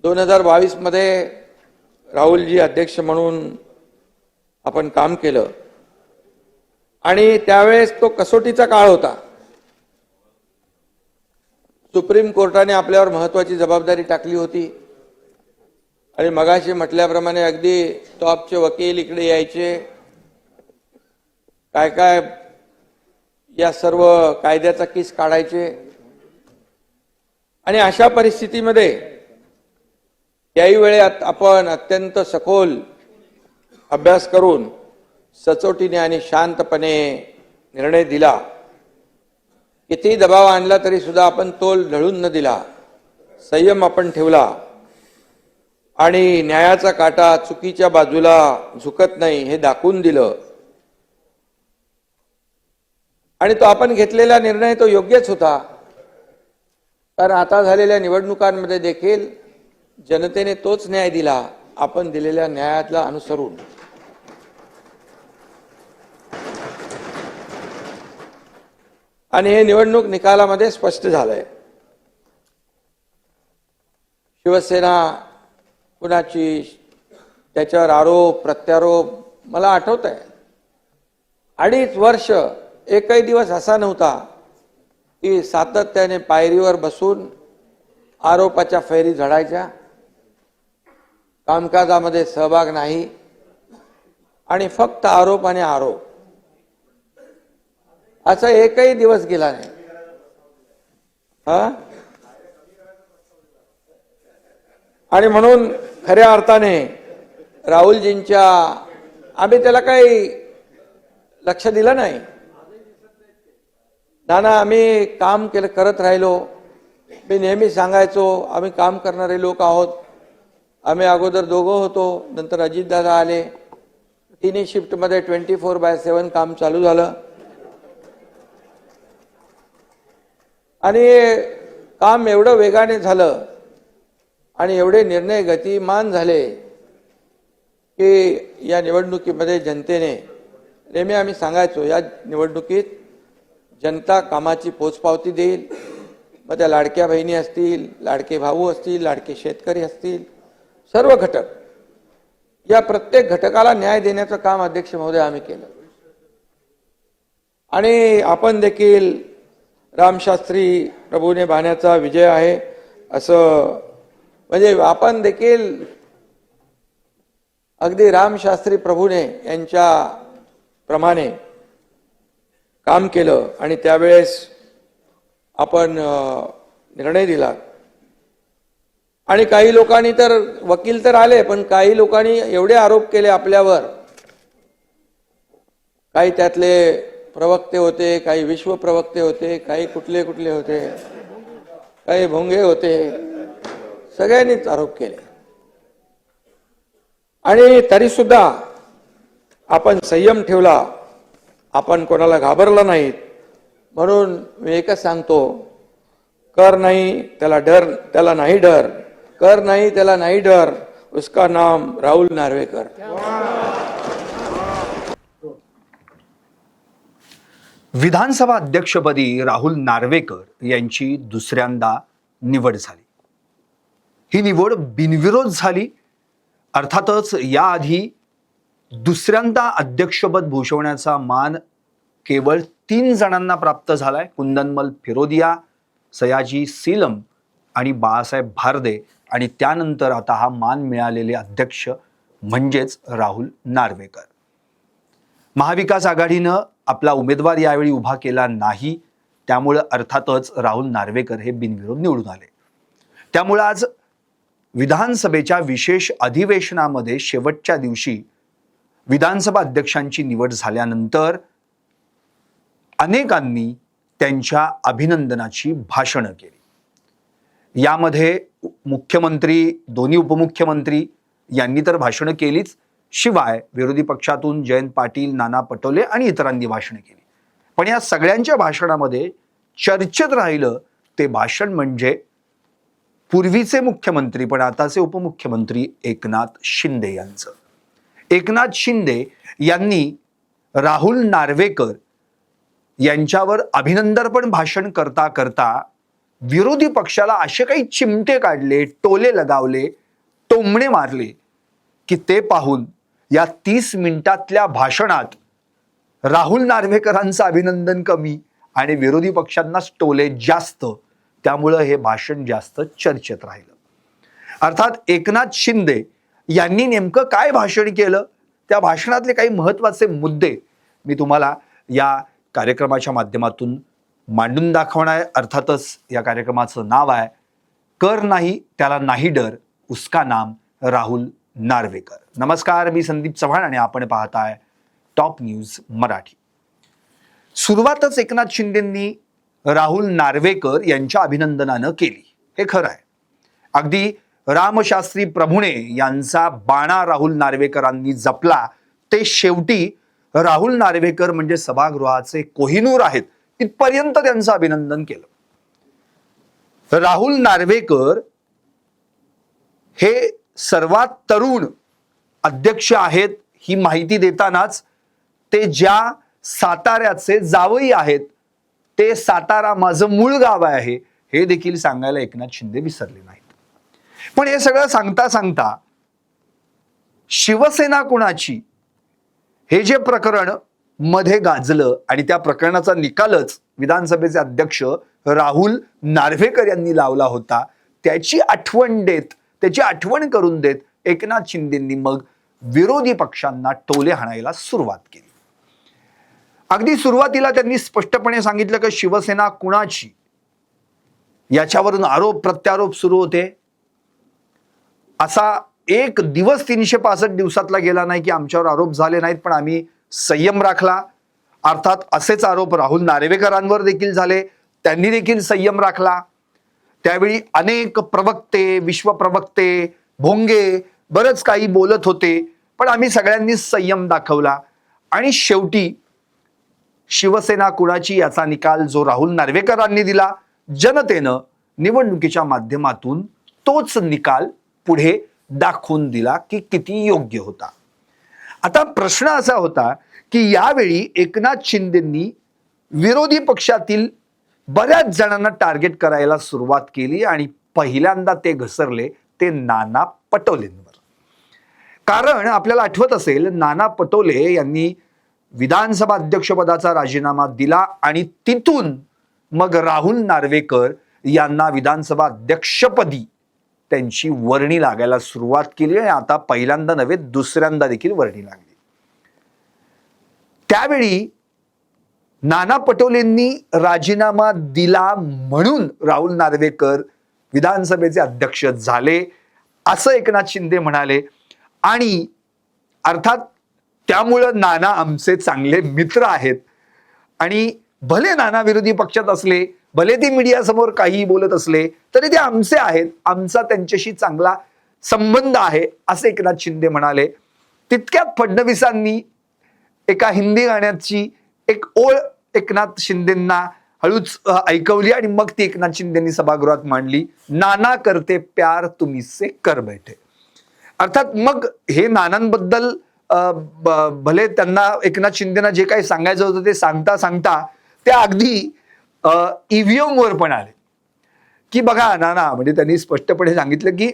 2022 मध्ये राहुलजी अध्यक्ष म्हणून आपण काम केलं आणि त्यावेळेस तो कसोटीचा काळ होता। सुप्रीम कोर्टाने आपल्यावर महत्त्वाची जबाबदारी टाकली होती आणि मगाशी म्हटल्याप्रमाणे अगदी टॉपचे वकील इकडे यायचे, काय काय या सर्व कायद्याचा किस काढायचे आणि अशा परिस्थितीमध्ये याही वेळेत आपण अत्यंत सखोल अभ्यास करून सचोटीने आणि शांतपणे निर्णय दिला। किती दबाव आणला तरी सुद्धा आपण तोल ढळून न दिला, संयम आपण ठेवला आणि न्यायाचा काटा चुकीच्या बाजूला झुकत नाही हे दाखवून दिलं आणि तो आपण घेतलेला निर्णय तो योग्यच होता। कारण आता झालेल्या निवडणुकांमध्ये देखील जनतेने तोच न्याय दिला, आपण दिलेल्या न्यायाला अनुसरून। आणि हे निवडणूक निकालामध्ये स्पष्ट झालंय। शिवसेना कुणाची त्याच्यावर आरोप प्रत्यारोप मला आठवतंय 2.5 वर्ष एकही दिवस असा नव्हता की सातत्याने पायरीवर बसून आरोपाच्या फैरी झडायच्या, कामकाजामध्ये सहभाग नाही आणि फक्त आरोप आणि आरोप, असा एकही दिवस गेला नाही। आणि म्हणून खऱ्या अर्थाने राहुलजींच्या आम्ही त्याला काही लक्ष दिलं नाही। नाना आम्ही काम केलं करत राहिलो। मी नेहमी सांगायचो आम्ही काम करणारे लोक आहोत। आम्ही अगोदर दोघं होतो, नंतर अजितदादा आले, तिन्ही शिफ्टमध्ये 24/7 काम चालू झालं आणि काम एवढं वेगाने झालं आणि एवढे निर्णय गतिमान झाले की या निवडणुकीमध्ये जनतेने, नेहमी आम्ही सांगायचो या निवडणुकीत जनता कामाची पोचपावती देईल। मग त्या लाडक्या बहिणी असतील, लाडके भाऊ असतील, लाडके शेतकरी असतील, सर्व घटक, या प्रत्येक घटकाला न्याय देण्याचं काम अध्यक्ष महोदय आम्ही केलं। आणि आपण देखील रामशास्त्री प्रभूने बाण्याचा विजय आहे असं, म्हणजे आपण देखील अगदी रामशास्त्री प्रभूने यांच्या प्रमाणे काम केलं आणि त्यावेळेस आपण निर्णय दिला। आणि काही लोकांनी तर, वकील तर आले, पण काही लोकांनी एवढे आरोप केले आपल्यावर, काही त्यातले प्रवक्ते होते, काही विश्व प्रवक्ते होते, काही कुठले कुठले होते, काही भोंगे होते, सगळ्यांनीच आरोप केले आणि तरी सुद्धा आपण संयम ठेवला, आपण कोणाला घाबरलं नाहीत। म्हणून मी एकच सांगतो, कर नहीं त्याला डर, त्याला नाही डर, कर नहीं त्याला नाही डर, उसका नाम राहुल नार्वेकर। विधानसभा अध्यक्षपदी राहुल नार्वेकर यांची दुसऱ्यांदा निवड झाली। ही निवड बिनविरोध झाली। अर्थातच याआधी दुसऱ्यांदा अध्यक्षपद भूषवण्याचा मान केवळ 3 जणांना प्राप्त झालाय, कुंदनमल फिरोदिया, सयाजी सीलम आणि बाळासाहेब भारदे। आणि त्यानंतर आता हा मान मिळालेले अध्यक्ष म्हणजेच राहुल नार्वेकर। महाविकास आघाडीनं आपला उमेदवार यावेळी उभा केला नाही, त्यामुळे अर्थातच राहुल नार्वेकर हे बिनविरोध निवडून आले। त्यामुळे आज विधानसभेच्या विशेष अधिवेशनामध्ये शेवटच्या दिवशी विधानसभा अध्यक्षांची निवड झाल्यानंतर अनेकांनी त्यांच्या अभिनंदनाची भाषणं केली। यामध्ये मुख्यमंत्री, दोन्ही उपमुख्यमंत्री यांनी तर भाषणं केलीच, शिवाय विरोधी पक्षातून जयंत पाटील, नाना पटोले आणि इतरांनी भाषणं केली। पण या सगळ्यांच्या भाषणामध्ये चर्चेत राहिलं ते भाषण म्हणजे पूर्वीचे मुख्यमंत्री पण आताचे उपमुख्यमंत्री एकनाथ शिंदे यांचं। एकनाथ शिंदे यांनी राहुल नार्वेकर यांच्यावर अभिनंदनपर भाषण करता करता विरोधी पक्षाला असे काही चिमटे काढले, टोले लगावले, टोमणे मारले की ते पाहून या 30 मिनिटातल्या भाषणात राहुल नार्वेकरांचं अभिनंदन कमी आणि विरोधी पक्षांना टोले जास्त, त्यामुळं हे भाषण जास्त चर्चेत राहिलं. अर्थात एकनाथ शिंदे यांनी नेमकं काय भाषण केलं, त्या भाषणातले काही महत्त्वाचे मुद्दे मी तुम्हाला या कार्यक्रमाच्या माध्यमातून मांडून दाखवणार आहे. अर्थातच या कार्यक्रमाचं नाव आहे कर नाही त्याला नाही डर, उसका नाम राहुल नार्वेकर. नमस्कार, मी संदीप चव्हाण आणि आपण पाहताय टॉप न्यूज मराठी. सुरुवातच एकनाथ शिंदेंनी राहुल नार्वेकर यांच्या अभिनंदनानं केली, हे खरं आहे. अगदी रामशास्त्री प्रभुणे यांचा बाणा राहुल नार्वेकरांनी जपला, ते शेवटी राहुल नार्वेकर म्हणजे सभागृहाचे कोहिनूर आहेत इथपर्यंत त्यांचं अभिनंदन केलं. राहुल नार्वेकर हे सर्वात तरुण अध्यक्ष आहेत ही माहिती देतानाच ते ज्या साताऱ्याचे जावई आहेत, ते सातारा माझं मूळ गाव आहे हे देखील सांगायला एकनाथ शिंदे विसरले नाहीत. पण हे सगळं सांगता सांगता शिवसेना कुणाची हे जे प्रकरण मध्ये गाजलं आणि त्या प्रकरणाचा निकालच विधानसभेचे अध्यक्ष राहुल नार्वेकर यांनी लावला होता, त्याची आठवण करून देत एकनाथ शिंदेंनी मग विरोधी पक्षांना टोले हाणायला सुरुवात केली. अगदी सुरुवातीला त्यांनी स्पष्टपणे सांगितलं की शिवसेना कुणाची, याच्यावरून आरोप प्रत्यारोप सुरू होते. असा एक दिवस 365 दिवसातला गेला नाही की आमच्यावर आरोप झाले नाहीत, पण आम्ही संयम राखला. अर्थात असेच आरोप राहुल नार्वेकरांवर देखील झाले, त्यांनी देखील संयम राखला. त्यावेळी अनेक प्रवक्ते, विश्वप्रवक्ते, भोंगे बरंच काही बोलत होते, पण आम्ही सगळ्यांनी संयम दाखवला आणि शेवटी शिवसेना कुणाची याचा निकाल जो राहुल नार्वेकरांनी दिला, जनतेनं निवडणुकीच्या माध्यमातून तोच निकाल पुढे दाखवून दिला की किती योग्य होता. आता प्रश्न असा होता की यावेळी एकनाथ शिंदेंनी विरोधी पक्षातील बऱ्याच जणांना टार्गेट करायला सुरुवात केली आणि पहिल्यांदा ते घसरले ते नाना पटोलेंवर. कारण आपल्याला आठवत असेल, नाना पटोले यांनी विधानसभा अध्यक्षपदाचा राजीनामा दिला आणि तिथून मग राहुल नार्वेकर यांना विधानसभा अध्यक्षपदी त्यांची वर्णी लागायला सुरुवात केली आणि आता पहिल्यांदा नव्हे दुसऱ्यांदा देखील वर्णी लागली. त्यावेळी नाना पटोलेंनी राजीनामा दिला म्हणून राहुल नार्वेकर विधानसभेचे अध्यक्ष झाले असं एकनाथ शिंदे म्हणाले आणि अर्थात त्यामुळं नाना आमचे चांगले मित्र आहेत आणि भले नाना विरोधी पक्षात असले, भले ते मीडिया समोर काही बोलत असले तरी ते आमचे आहेत, आमचा त्यांच्याशी चांगला संबंध आहे असे एकनाथ शिंदे म्हणाले. तितक्यात फडणवीसांनी एका हिंदी गाण्याची एक ओळ एकनाथ शिंदेंना हळूच ऐकवली आणि मग ती एकनाथ शिंदेंनी सभागृहात मांडली, नाना करते प्यार तुम्ही से कर बैठे. अर्थात मग हे नानांबद्दल भले त्यांना एकनाथ शिंदेना जे काही सांगायचं होतं ते सांगता सांगता ते अगदी ईव्हीएम वर पण आले की बघा नाना, म्हणजे त्यांनी स्पष्टपणे सांगितलं की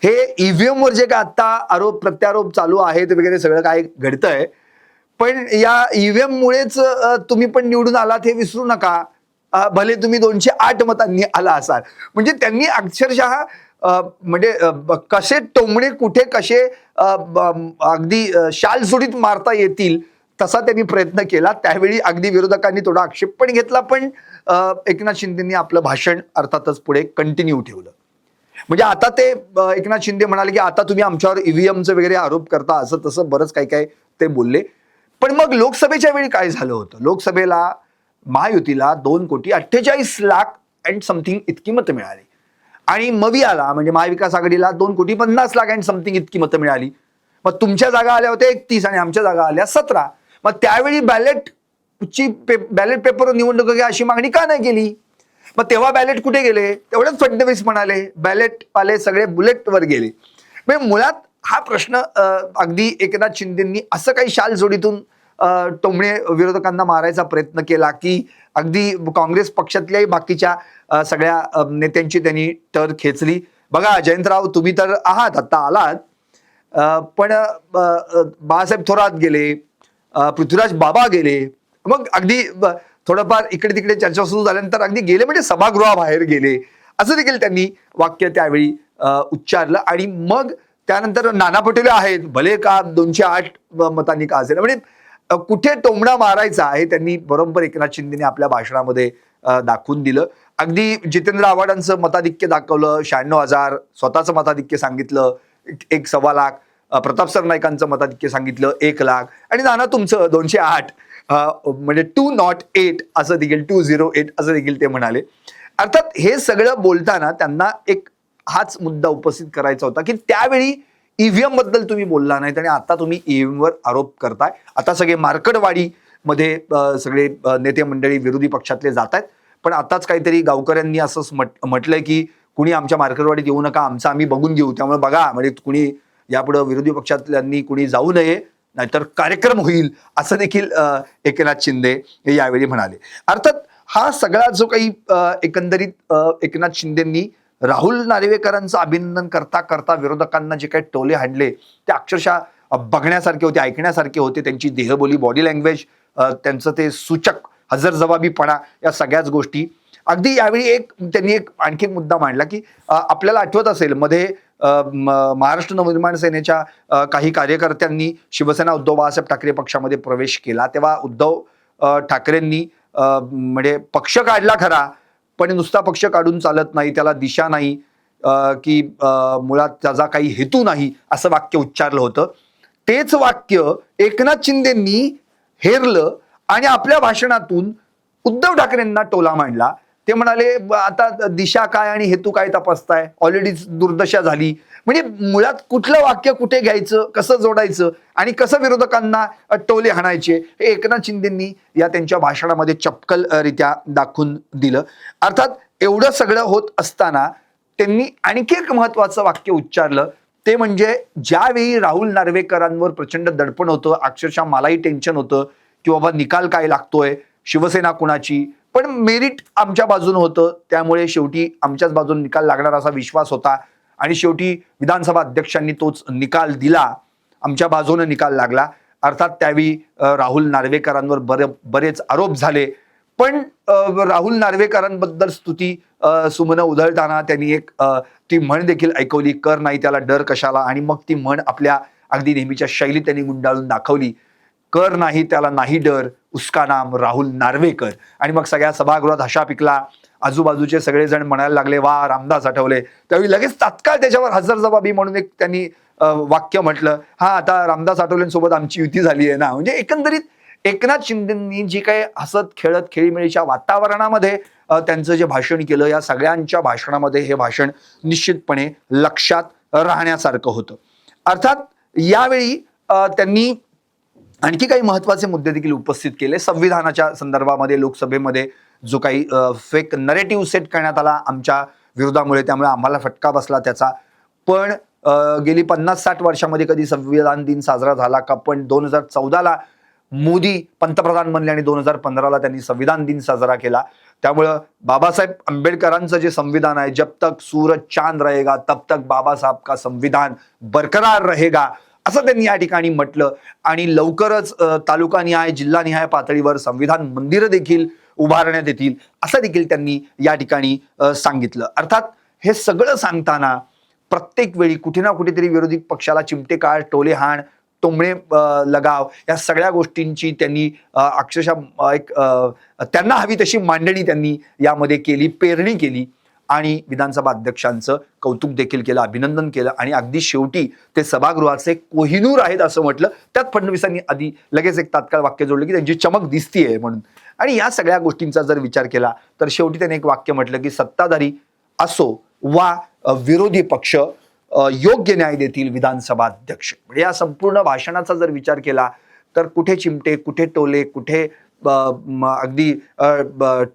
हे ईव्हीएम वर जे काय आता आरोप प्रत्यारोप चालू आहेत वगैरे सगळं काय घडतंय, पण या ईव्हीएम मुळेच तुम्ही पण निवडून आलात हे विसरू नका, भले तुम्ही 208 मतांनी आला असाल. म्हणजे त्यांनी अक्षरशः म्हणजे कसे टोमणे कुठे कसे अगदी शाल सुडीत मारता येतील तसा त्यांनी प्रयत्न केला. त्यावेळी अगदी विरोधकांनी थोडा आक्षेप पण घेतला, पण एकनाथ शिंदेंनी आपलं भाषण अर्थातच पुढे कंटिन्यू ठेवलं. म्हणजे आता ते एकनाथ शिंदे म्हणाले की आता तुम्ही आमच्यावर ईव्हीएमचं वगैरे आरोप करता, असं तसं बरंच काही काय ते बोलले. पण मग लोकसभेच्या वेळी काय झालं होतं, लोकसभेला महायुतीला 2,48,00,000 अँड समथिंग इतकी मतं मिळाली आणि मवियाला म्हणजे महाविकास आघाडीला 2,50,00,000 अँड समथिंग इतकी मतं मिळाली. मग तुमच्या जागा आल्या होत्या 31 आणि आमच्या जागा आल्या 17. मग त्यावेळी बॅलेट पेपर निवडणूक घ्या अशी मागणी का नाही केली? मग तेव्हा बॅलेट कुठे गेले? तेवढेच फडणवीस म्हणाले बॅलेट वाले सगळे बुलेटवर गेले. म्हणजे मुळात हा प्रश्न अगदी एकनाथ शिंदेंनी असं काही शाल जोडीतून टोमणे विरोधकांना मारायचा प्रयत्न केला, की अगदी काँग्रेस पक्षातल्याही बाकीच्या सगळ्या नेत्यांची त्यांनी टर खेचली. बघा जयंतराव, तुम्ही तर आहात, आता आलात, पण बाळासाहेब थोरात गेले, पृथ्वीराज बाबा गेले, मग अगदी थोडंफार इकडे तिकडे चर्चा सुरू झाल्यानंतर अगदी गेले म्हणजे सभागृहाबाहेर गेले, असं देखील त्यांनी वाक्य त्यावेळी उच्चारलं. आणि मग त्यानंतर नाना पटोले आहेत, भले का 208 मतांनी का असेल, म्हणजे कुठे टोमणा मारायचा हे त्यांनी बरोबर एकनाथ शिंदेने आपल्या भाषणामध्ये दाखवून दिलं. अगदी जितेंद्र आव्हाडांचं मताधिक्य दाखवलं, 96,000, स्वतःचं मताधिक्य सांगितलं 1.25 लाख, प्रताप सरनाईकांचं मताधिक्य सांगितलं 1 लाख, आणि नाना तुमचं 208 म्हणजे 208 असं देखील 208 असं देखील ते म्हणाले. अर्थात हे सगळं बोलताना त्यांना एक हाच मुद्दा उपस्थित करायचा होता, की त्यावेळी ईव्हीएम बद्दल तुम्ही बोलला नाहीत आणि आता तुम्ही ईव्हीएम वर आरोप करताय. आता सगळे मार्कडवाडीमध्ये सगळे नेते मंडळी विरोधी पक्षातले जात आहेत, पण आताच काहीतरी गावकऱ्यांनी असंच म्हटलंय की कुणी आमच्या मार्कडवाडीत येऊ नका, आमचं आम्ही बघून घेऊ, त्यामुळे बघा म्हणजे कुणी यापुढे विरोधी पक्षातल्यांनी कुणी जाऊ नये, नाहीतर कार्यक्रम होईल, असं देखील एकनाथ शिंदे हे यावेळी म्हणाले. अर्थात हा सगळा जो काही एकंदरीत एकनाथ शिंदेंनी राहुल नार्वेकरांचं अभिनंदन करता करता विरोधकांना जे काही टोले हाणले ते अक्षरशः बघण्यासारखे होते, ऐकण्यासारखे होते. त्यांची देहबोली, बॉडी लँग्वेज, त्यांचं ते सूचक हजरजबाबीपणा, या सगळ्याच गोष्टी. अगदी यावेळी त्यांनी आणखी एक मुद्दा मांडला, की आपल्याला आठवत असेल मध्ये महाराष्ट्र नवनिर्माण सेनेच्या काही कार्यकर्त्यांनी शिवसेना उद्धव बाळासाहेब ठाकरे पक्षामध्ये प्रवेश केला, तेव्हा उद्धव ठाकरेंनी म्हणजे पक्ष काढला खरा, पण नुसता पक्ष काढून चालत नाही, त्याला दिशा नाही, की मुळात त्याचा काही हेतू नाही, असं वाक्य उच्चारलं होतं. तेच वाक्य एकनाथ शिंदेंनी हेरलं आणि आपल्या भाषणातून उद्धव ठाकरेंना टोला मांडला. ते म्हणाले आता दिशा काय आणि हेतू काय तपासताय, ऑलरेडीच दुर्दशा झाली. म्हणजे मुळात कुठलं वाक्य कुठे घ्यायचं, कसं जोडायचं आणि कसं विरोधकांना टोले हाणायचे हे एकनाथ शिंदेंनी या त्यांच्या भाषणामध्ये चपकलरित्या दाखवून दिलं. अर्थात एवढं सगळं होत असताना त्यांनी आणखी एक महत्वाचं वाक्य उच्चारलं, ते म्हणजे ज्यावेळी राहुल नार्वेकरांवर प्रचंड दडपण होतं, अक्षरशः मलाही टेन्शन होतं की बाबा निकाल काय लागतोय, शिवसेना कुणाची, पण मेरिट आमच्या बाजून होतं, त्यामुळे शेवटी आमच्याच बाजून निकाल लागणार असा विश्वास होता आणि शेवटी विधानसभा अध्यक्षांनी तोच निकाल दिला, आमच्या बाजूने निकाल लागला. अर्थात त्यावेळी राहुल नार्वेकरांवर बरेच आरोप झाले, पण राहुल नार्वेकरांबद्दल स्तुती सुमनं उधळताना त्यांनी एक ती म्हण देखील ऐकवली, कर नाही त्याला डर कशाला, आणि मग ती म्हण आपल्या अगदी नेहमीच्या शैलीत त्यांनी गुंडाळून दाखवली, कर नाही त्याला नाही डर, उसका नाम राहुल नार्वेकर. आणि मग सगळ्या सभागृहात हशा पिकला, आजूबाजूचे सगळेजण म्हणायला लागले वा रामदास आठवले. त्यावेळी लगेच तात्काळ त्याच्यावर हजरजबाबी म्हणून एक त्यांनी वाक्य म्हटलं, हा आता रामदास आठवलेंसोबत आमची युती झाली आहे ना. म्हणजे एकंदरीत एकनाथ शिंदेंनी जी काही हसत खेळत खेळीमेळीच्या वातावरणामध्ये त्यांचं जे भाषण केलं, या सगळ्यांच्या भाषणामध्ये हे भाषण निश्चितपणे लक्षात राहण्यासारखं होतं. अर्थात यावेळी त्यांनी आणखी काही महत्वाचे मुद्दे देखील उपस्थित केले. संविधानाच्या संदर्भामध्ये लोकसभेमध्ये जो काही फेक नरेटिव्ह सेट करण्यात आला आमच्या विरोधामुळे, त्यामुळे आम्हाला फटका बसला त्याचा. पण गेली 50-60 वर्षामध्ये कधी संविधान दिन साजरा झाला का? पण 2014ला मोदी पंतप्रधान बनले आणि 2015ला त्यांनी संविधान दिन साजरा केला. त्यामुळं बाबासाहेब आंबेडकरांचं जे संविधान आहे, जब तक सूरज चांद रहेगा तब तक बाबासाहेब का संविधान बरकरार रहेगा, असं त्यांनी या ठिकाणी म्हटलं. आणि लवकरच तालुकानिहाय, जिल्हानिहाय पातळीवर संविधान मंदिरं देखील उभारण्यात येतील, असं देखील त्यांनी या ठिकाणी सांगितलं. अर्थात हे सगळं सांगताना प्रत्येक वेळी कुठे ना कुठेतरी विरोधी पक्षाला चिमटे काढ, टोले हाण, टोमणे लगाव, या सगळ्या गोष्टींची त्यांनी अक्षरशः एक त्यांना हवी तशी मांडणी त्यांनी यामध्ये केली, पेरणी केली आणि विधानसभा अध्यक्षांचं कौतुक देखील केलं, अभिनंदन केलं. आणि अगदी शेवटी ते सभागृहाचे कोहिनूर आहेत असं म्हटलं. त्यात फडणवीसांनी आधी लगेच एक तात्काळ वाक्य जोडलं की त्यांची चमक दिसतीये म्हणून. आणि या सगळ्या गोष्टींचा जर विचार केला तर शेवटी त्याने एक वाक्य म्हटलं की सत्ताधारी असो वा विरोधी पक्ष योग्य न्याय देतील विधानसभा अध्यक्ष. म्हणजे या संपूर्ण भाषणाचा जर विचार केला तर कुठे चिमटे, कुठे टोले, कुठे अगदी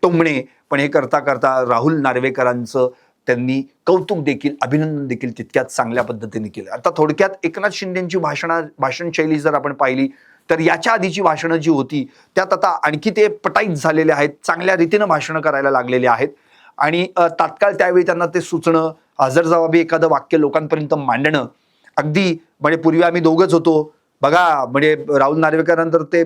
टोमणे, पण हे करता करता राहुल नार्वेकरांचं त्यांनी कौतुक देखील, अभिनंदन देखील तितक्याच चांगल्या पद्धतीने केलं. आता थोडक्यात एकनाथ शिंदेची भाषण शैली जर आपण पाहिली तर याच्या आधीची भाषणं जी होती त्यात आता आणखी ते पटाईत झालेले आहेत, चांगल्या रीतीनं भाषणं करायला लागलेले आहेत आणि तात्काळ त्यावेळी त्यांना ते सुचणं, हजरजबाबी एखादं वाक्य लोकांपर्यंत मांडणं, अगदी म्हणजे पूर्वी आम्ही दोघंच होतो बघा, म्हणजे राहुल नार्वेकरांतर ते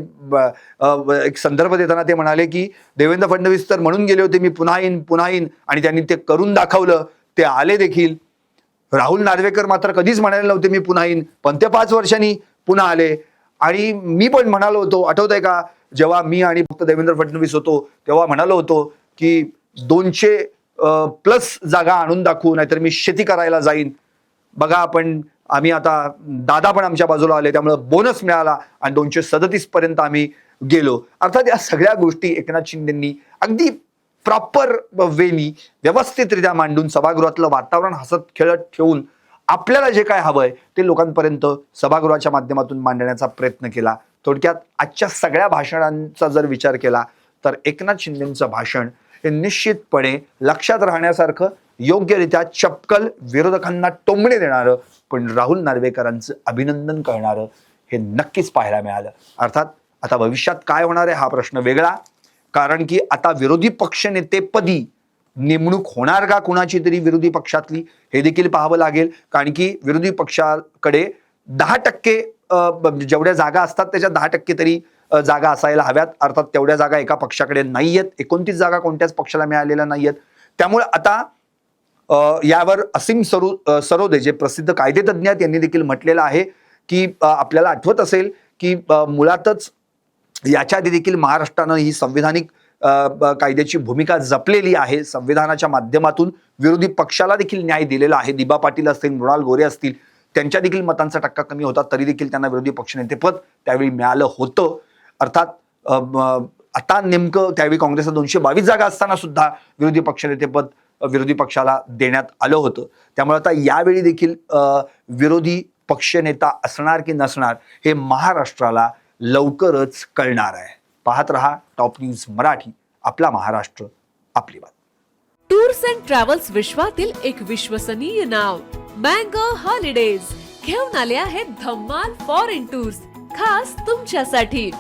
एक संदर्भ देताना ते म्हणाले की देवेंद्र फडणवीस तर म्हणून गेले होते मी पुन्हा येईन आणि त्यांनी ते करून दाखवलं, ते आले देखील. राहुल नार्वेकर मात्र कधीच म्हणाले नव्हते मी पुन्हा येईन, पण ते 5 वर्षांनी पुन्हा आले. आणि मी पण म्हणालो होतो, आठवतंय का, जेव्हा मी आणि फक्त देवेंद्र फडणवीस होतो तेव्हा म्हणालो होतो की 200+ जागा आणून दाखवू, नाहीतर मी शेती करायला जाईन. बघा आम्ही आता दादा पण आमच्या बाजूला आले, त्यामुळे बोनस मिळाला आणि 237 पर्यंत आम्ही गेलो. अर्थात या सगळ्या गोष्टी एकनाथ शिंदेंनी अगदी प्रॉपर वेनी व्यवस्थितरित्या मांडून सभागृहातलं वातावरण हसत खेळत ठेवून आपल्याला जे काय हवंय ते लोकांपर्यंत सभागृहाच्या माध्यमातून मांडण्याचा प्रयत्न केला. थोडक्यात आजच्या सगळ्या भाषणांचा जर विचार केला तर एकनाथ शिंदेंचं भाषण हे निश्चितपणे लक्षात राहण्यासारखं, योग्यरित्या चपकल, विरोधकांना टोमणे देणारं, पण राहुल नार्वेकरांचं अभिनंदन करणारं हे नक्कीच पाहायला मिळालं. अर्थात आता भविष्यात काय होणार आहे हा प्रश्न वेगळा, कारण की आता विरोधी पक्षनेतेपदी नेमणूक होणार का कुणाची तरी विरोधी पक्षातली, हे देखील पाहावं लागेल. कारण की विरोधी पक्षाकडे 10% जेवढ्या जागा असतात त्याच्या 10% तरी जागा असायला हव्यात. अर्थात तेवढ्या जागा एका पक्षाकडे नाहीयेत, 29 जागा कोणत्याच पक्षाला मिळालेल्या नाहीयेत. त्यामुळे आता यावर असीम सरोदे जे प्रसिद्ध कायदेतज्ञ आहेत यांनी देखील म्हटलेलं आहे की आपल्याला आठवत असेल की मुळातच याच्या आधी देखील महाराष्ट्रानं ही संविधानिक कायद्याची भूमिका जपलेली आहे. संविधानाच्या माध्यमातून विरोधी पक्षाला देखील न्याय दिलेला आहे. दिबा पाटील असतील, मृणाल गोरे असतील, त्यांच्या देखील मतांचा टक्का कमी होता, तरी देखील त्यांना विरोधी पक्षनेतेपद त्यावेळी मिळालं होतं. अर्थात आता नेमकं त्यावेळी काँग्रेसला 222 जागा असताना सुद्धा विरोधी पक्षनेतेपद विरोधी पक्षाला देण्यात आलं होतं. त्यामुळे आता यावेळी देखील विरोधी पक्षनेता असणार की नसणार हे महाराष्ट्राला लवकरच कळणार आहे. पाहत रहा टॉप न्यूज मराठी, आपला महाराष्ट्र आपली बात. टूर्स अँड ट्रॅव्हल्स विश्वातील एक विश्वसनीय नाव मँगो हॉलिडेज घेऊन आले आहेत धम्माल फॉरेन टूर्स खास तुमच्यासाठी.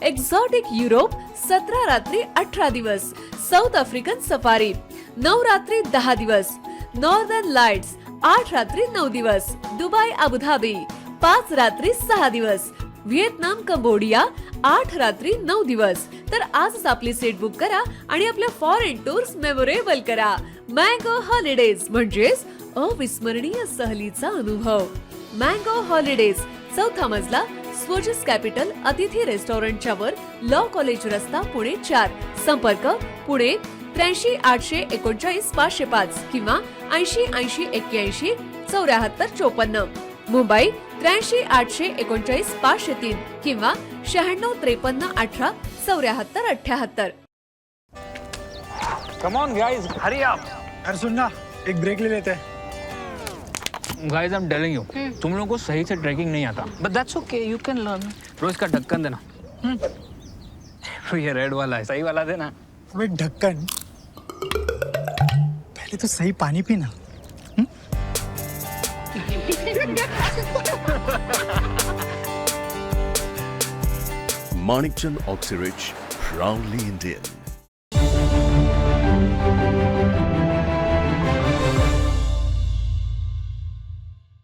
एक्झॉटिक युरोप 17 रात्री 18 दिवस, साऊथ आफ्रिकन सफारी 9 रात्री 10 दिवस, नॉर्दर्न लाईट्स 8 रात्री 9 दिवस, दुबई अबुधाबी 5 रात्री 6 दिवस, व्हिएतनाम कंबोडिया 8 रात्री 9 दिवस. तर आजच आपली सीट बुक करा आणि आपल्या फॉरेन टूर्स मेमोरेबल करा. मँगो हॉलिडेज म्हणजेच अविस्मरणीय सहलीचा अनुभव. मँगो हॉलिडेज, चौथा मजला, स्वोजस कॅपिटल अतिथी रेस्टॉरंटच्या वर, लॉ कॉलेज रस्ता, पुणे 4. संपर्क पुणे 83 839 505 किंवा 80 80 81 74 54. मुंबई 83 839 503 किंवा 96 53 18 74 78. Come on guys, hurry up. यार सुन ना, एक ब्रेक ले लेते हैं. Guys, I'm telling you, तुम लोगों को सही से ट्रैकिंग नहीं आता. But that's okay, you can learn. रोज का ढक्कन देना. ये रेड वाला है, सही वाला देना. अबे ढक्कन, पहले तो सही पानी पीना. Manikchand Oxyrich, proudly Indian.